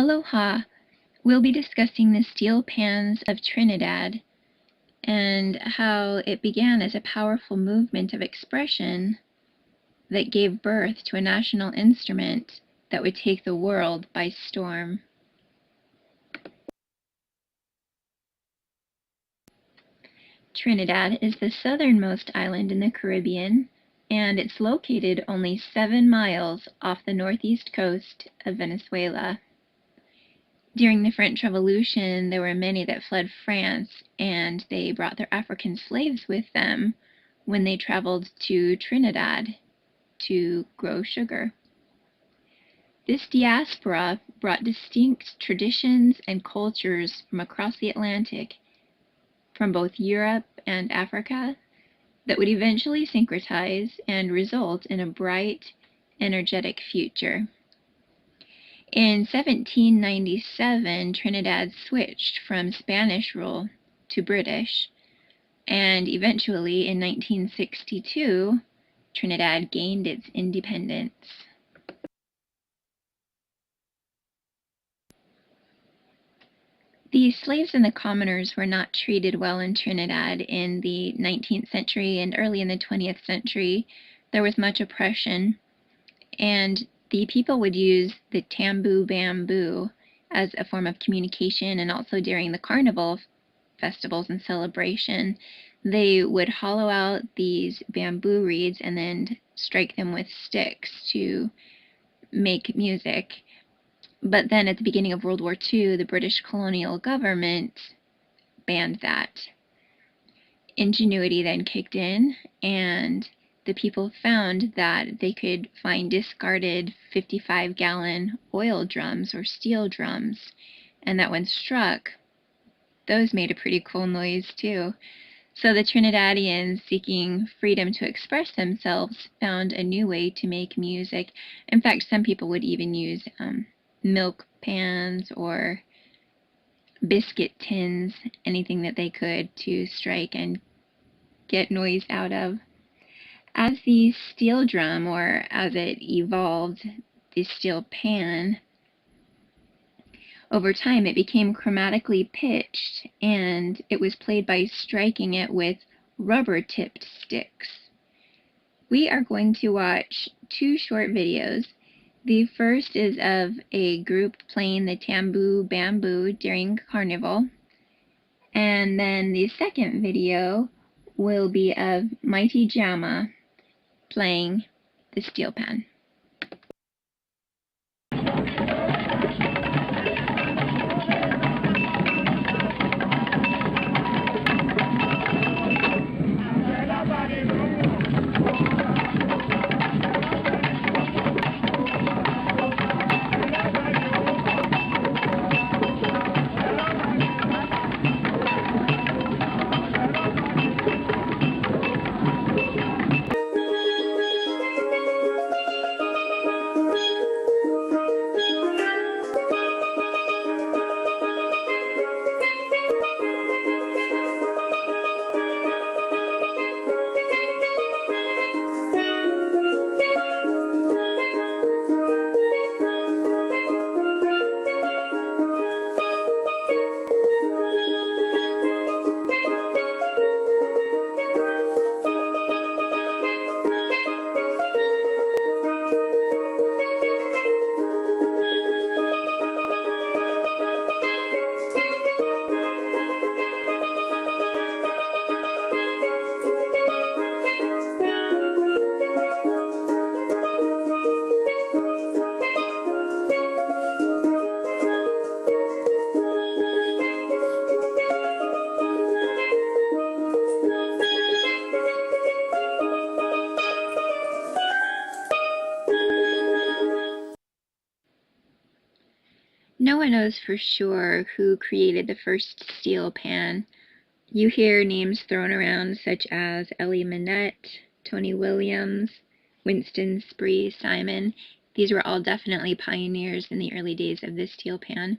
Aloha! We'll be discussing the Steelpans of Trinidad and how it began as a powerful movement of expression that gave birth to a national instrument that would take the world by storm. Trinidad is the southernmost island in the Caribbean, and it's located only 7 miles off the northeast coast of Venezuela. During the French Revolution, there were many that fled France, and they brought their African slaves with them when they traveled to Trinidad to grow sugar. This diaspora brought distinct traditions and cultures from across the Atlantic, from both Europe and Africa, that would eventually syncretize and result in a bright, energetic future. In 1797, Trinidad switched from Spanish rule to British, and eventually in 1962, Trinidad gained its independence. The slaves and the commoners were not treated well in Trinidad in the 19th century and early in the 20th century. There was much oppression, and the people would use the tambu bamboo as a form of communication, and also during the carnival festivals and celebration, they would hollow out these bamboo reeds and then strike them with sticks to make music. But then at the beginning of World War II, the British colonial government banned that. Ingenuity then kicked in, and the people found that they could find discarded 55-gallon oil drums or steel drums, and that when struck, those made a pretty cool noise too. So the Trinidadians, seeking freedom to express themselves, found a new way to make music. In fact, some people would even use milk pans or biscuit tins, anything that they could to strike and get noise out of. As the steel drum, or as it evolved, the steel pan, over time it became chromatically pitched, and it was played by striking it with rubber-tipped sticks. We are going to watch 2 short videos. The first is of a group playing the tambu bamboo during carnival, and then the second video will be of Mighty Jama playing the steel pan. No one knows for sure who created the first steel pan. You hear names thrown around such as Ellie Minette, Tony Williams, Winston Spree, Simon. These were all definitely pioneers in the early days of the steel pan.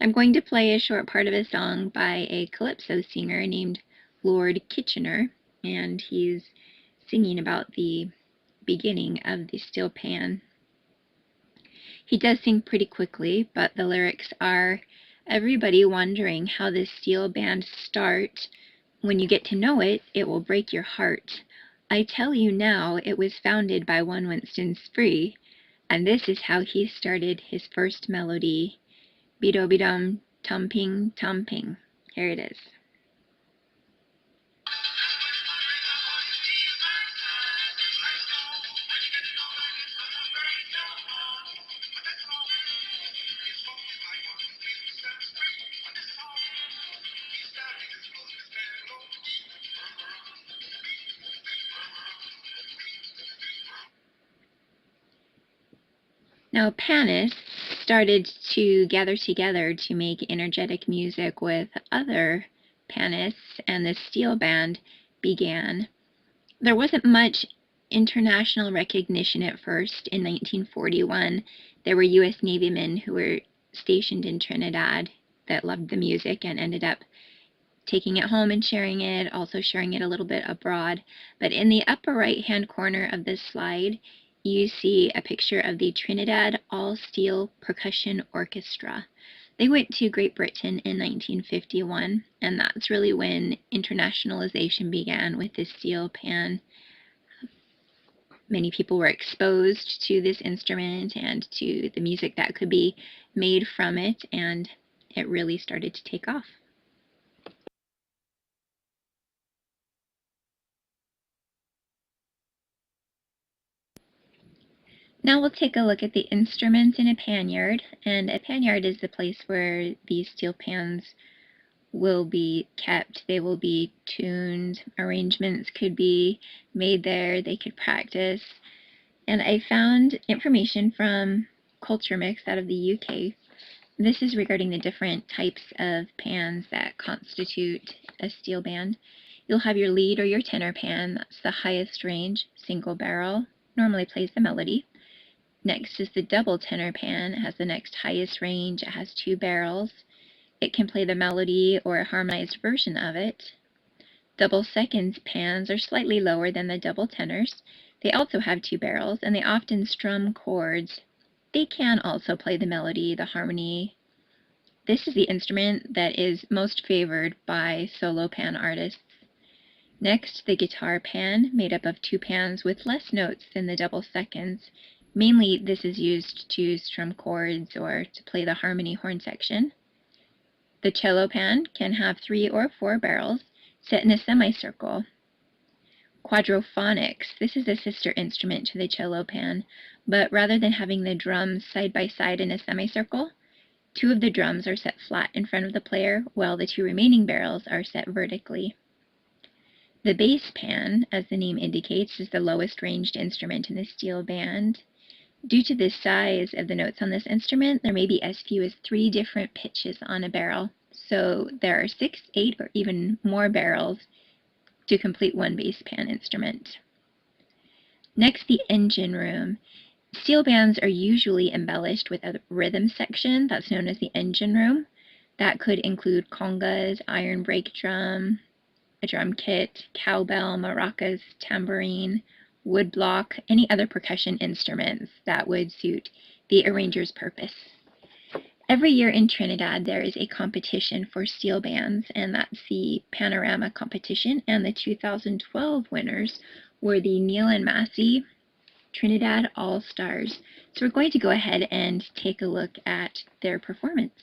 I'm going to play a short part of a song by a calypso singer named Lord Kitchener, and he's singing about the beginning of the steel pan. He does sing pretty quickly, but the lyrics are, "Everybody wondering how this steel band starts. When you get to know it, it will break your heart. I tell you now, it was founded by one Winston Spree, and this is how he started his first melody. Be-do-be-dum, tum-ping, tum-ping." Here it is. Now, panists started to gather together to make energetic music with other panists, and the steel band began. There wasn't much international recognition at first. In 1941, there were U.S. Navy men who were stationed in Trinidad that loved the music and ended up taking it home and sharing it, also sharing it a little bit abroad. But in the upper right-hand corner of this slide, you see a picture of the Trinidad All-Steel Percussion Orchestra. They went to Great Britain in 1951, and that's really when internationalization began with the steel pan. Many people were exposed to this instrument and to the music that could be made from it, and it really started to take off. Now we'll take a look at the instruments in a panyard, and a panyard is the place where these steel pans will be kept. They will be tuned, arrangements could be made there, they could practice. And I found information from Culture Mix out of the UK. This is regarding the different types of pans that constitute a steel band. You'll have your lead or your tenor pan, that's the highest range, single barrel, normally plays the melody. Next is the double tenor pan. It has the next highest range. It has 2 barrels. It can play the melody or a harmonized version of it. Double seconds pans are slightly lower than the double tenors. They also have 2 barrels, and they often strum chords. They can also play the melody, the harmony. This is the instrument that is most favored by solo pan artists. Next, the guitar pan, made up of 2 pans with less notes than the double seconds. Mainly, this is used to strum chords or to play the harmony horn section. The cello pan can have 3 or 4 barrels set in a semicircle. Quadrophonics, this is a sister instrument to the cello pan, but rather than having the drums side by side in a semicircle, 2 of the drums are set flat in front of the player, while the 2 remaining barrels are set vertically. The bass pan, as the name indicates, is the lowest ranged instrument in the steel band. Due to the size of the notes on this instrument, there may be as few as 3 different pitches on a barrel. So there are 6, 8, or even more barrels to complete one bass pan instrument. Next, the engine room. Steel bands are usually embellished with a rhythm section that's known as the engine room. That could include congas, iron brake drum, a drum kit, cowbell, maracas, tambourine, woodblock, any other percussion instruments that would suit the arranger's purpose. Every year in Trinidad there is a competition for steel bands, and that's the Panorama competition, and the 2012 winners were the Neil and Massey Trinidad All-Stars. So we're going to go ahead and take a look at their performance.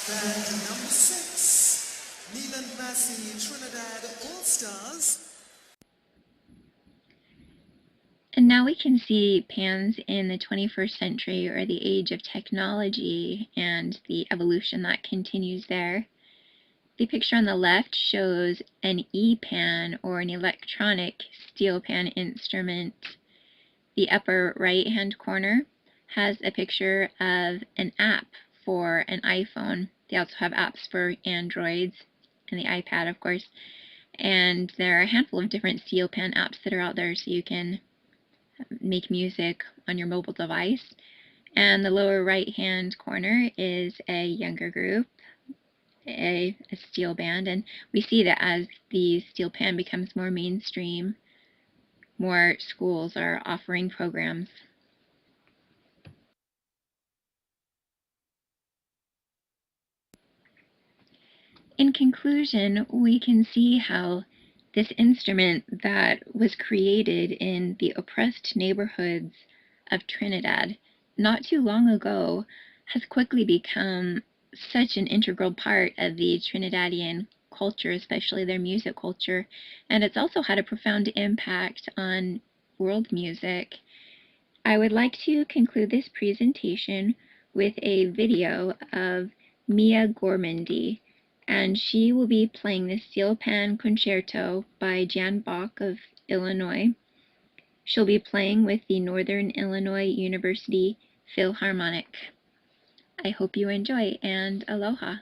Band number 6, Neeland Massey Trinidad All-Stars. And now we can see pans in the 21st century, or the age of technology, and the evolution that continues there. The picture on the left shows an E-pan, or an electronic steel pan instrument. The upper right-hand corner has a picture of an app for an iPhone. They also have apps for Androids and the iPad, of course. And there are a handful of different steel pan apps that are out there, so you can make music on your mobile device. And the lower right-hand corner is a younger group, a steel band, and we see that as the steel pan becomes more mainstream, more schools are offering programs. In conclusion, we can see how this instrument that was created in the oppressed neighborhoods of Trinidad not too long ago has quickly become such an integral part of the Trinidadian culture, especially their music culture, and it's also had a profound impact on world music. I would like to conclude this presentation with a video of Mia Gormandy, and she will be playing the Steel Pan Concerto by Jan Bach of Illinois. She'll be playing with the Northern Illinois University Philharmonic. I hope you enjoy, and aloha.